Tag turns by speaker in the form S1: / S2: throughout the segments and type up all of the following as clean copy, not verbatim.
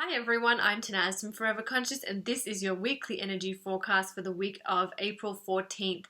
S1: Hi everyone, I'm Tanaz from Forever Conscious, and this is your weekly energy forecast for the week of April 14th.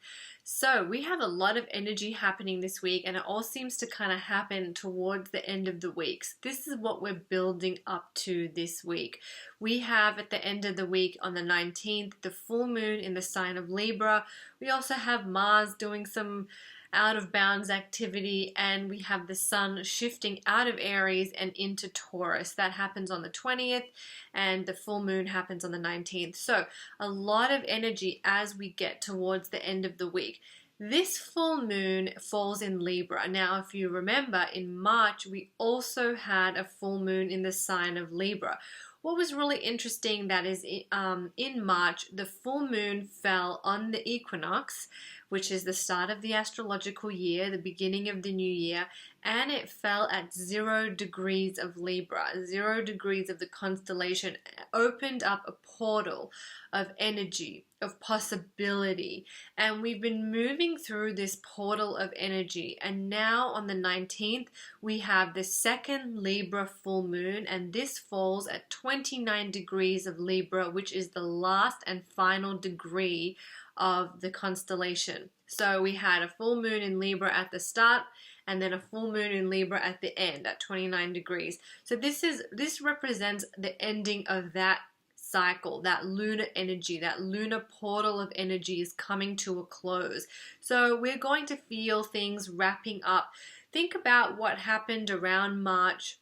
S1: So, we have a lot of energy happening this week, and it all seems to kind of happen towards the end of the week. So this is what we're building up to this week. We have at the end of the week on the 19th, the full moon in the sign of Libra. We also have Mars doing some out of bounds activity, and we have the sun shifting out of Aries and into Taurus. That happens on the 20th, and the full moon happens on the 19th. So a lot of energy as we get towards the end of the week. This full moon falls in Libra. Now, if you remember, in March, we also had a full moon in the sign of Libra. What was really interesting that is in March, the full moon fell on the equinox, which is the start of the astrological year, the beginning of the new year, and it fell at 0 degrees of Libra. 0 degrees of the constellation opened up a portal of energy, of possibility, and we've been moving through this portal of energy, and now on the 19th we have the second Libra full moon, and this falls at 29 degrees of Libra, which is the last and final degree of the constellation. So we had a full moon in Libra at the start, and then a full moon in Libra at the end at 29 degrees. So this represents the ending of that cycle, that lunar energy, that lunar portal of energy is coming to a close. So we're going to feel things wrapping up. Think about what happened around March.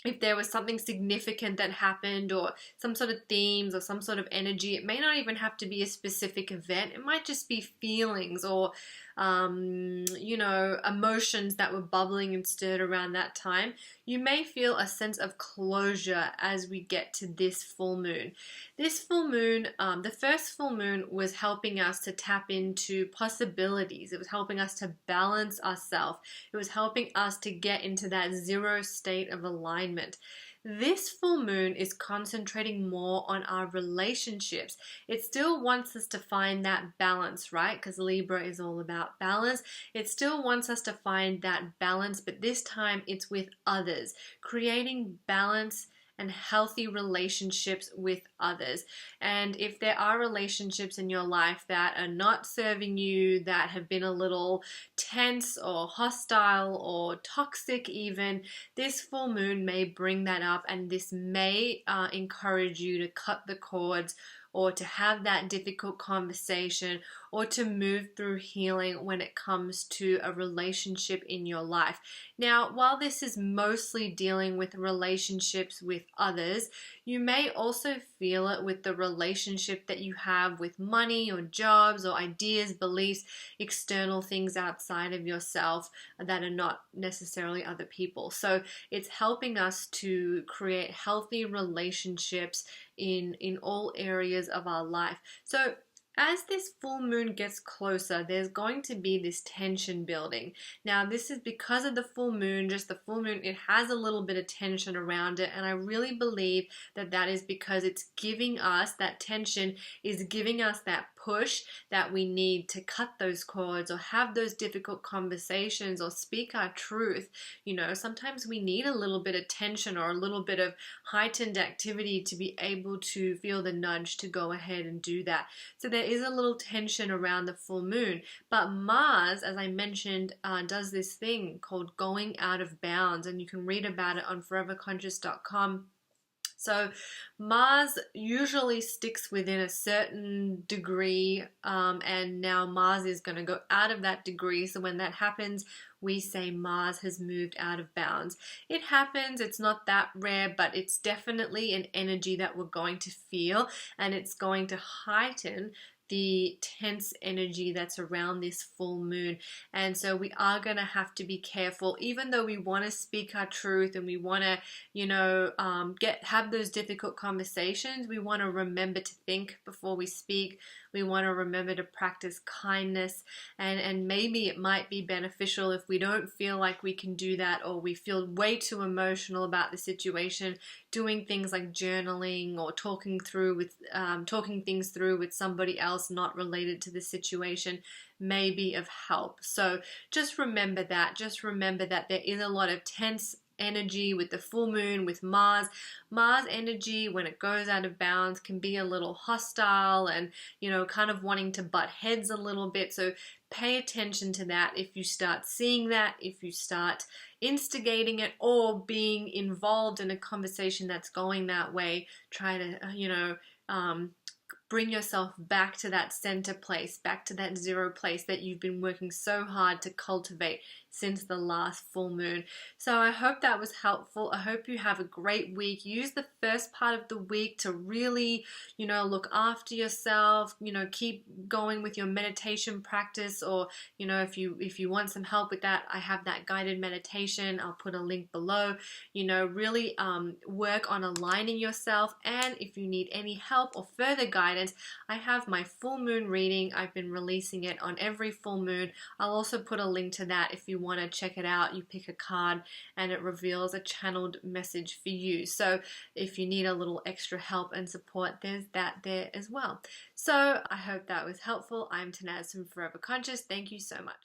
S1: If there was something significant that happened, or some sort of themes or some sort of energy, it may not even have to be a specific event. It might just be feelings or emotions that were bubbling and stirred around that time. You may feel a sense of closure as we get to this full moon. This full moon, the first full moon, was helping us to tap into possibilities. It was helping us to balance ourselves. It was helping us to get into that zero state of alignment. This full moon is concentrating more on our relationships. It still wants us to find that balance, right? Because Libra is all about balance. It still wants us to find that balance, but this time it's with others, creating balance and healthy relationships with others. And if there are relationships in your life that are not serving you, that have been a little tense or hostile or toxic even, this full moon may bring that up, and this may encourage you to cut the cords, or to have that difficult conversation, or to move through healing when it comes to a relationship in your life. Now, while this is mostly dealing with relationships with others, you may also feel it with the relationship that you have with money or jobs or ideas, beliefs, external things outside of yourself that are not necessarily other people. So it's helping us to create healthy relationships in all areas of our life. So as this full moon gets closer, there's going to be this tension building. Now, this is because of the full moon, just the full moon, it has a little bit of tension around it, and I really believe that that is because it's giving us, that tension is giving us that push that we need to cut those cords or have those difficult conversations or speak our truth. Sometimes we need a little bit of tension or a little bit of heightened activity to be able to feel the nudge to go ahead and do that. So there is a little tension around the full moon, but Mars, as I mentioned, does this thing called going out of bounds, and you can read about it on foreverconscious.com. So Mars usually sticks within a certain degree, and now Mars is going to go out of that degree. So when that happens, we say Mars has moved out of bounds. It happens, it's not that rare, but it's definitely an energy that we're going to feel, and it's going to heighten the tense energy that's around this full moon. And so we are going to have to be careful, even though we want to speak our truth and we want to, have those difficult conversations. We want to remember to think before we speak. We want to remember to practice kindness, and maybe it might be beneficial if we don't feel like we can do that, or we feel way too emotional about the situation, doing things like journaling or talking things through with somebody else not related to the situation may be of help. So just remember that there is a lot of tense energy with the full moon, with Mars. Mars energy, when it goes out of bounds, can be a little hostile and, kind of wanting to butt heads a little bit. So pay attention to that. If you start seeing that, if you start instigating it or being involved in a conversation that's going that way, try to, bring yourself back to that center place, back to that zero place that you've been working so hard to cultivate since the last full moon. So I hope that was helpful. I hope you have a great week. Use the first part of the week to really, look after yourself, keep going with your meditation practice, or, if you want some help with that, I have that guided meditation. I'll put a link below. Really work on aligning yourself. And if you need any help or further guidance, I have my full moon reading. I've been releasing it on every full moon. I'll also put a link to that if you want to check it out. You pick a card and it reveals a channeled message for you. So if you need a little extra help and support, there's that there as well. So I hope that was helpful. I'm Tanaz from Forever Conscious. Thank you so much.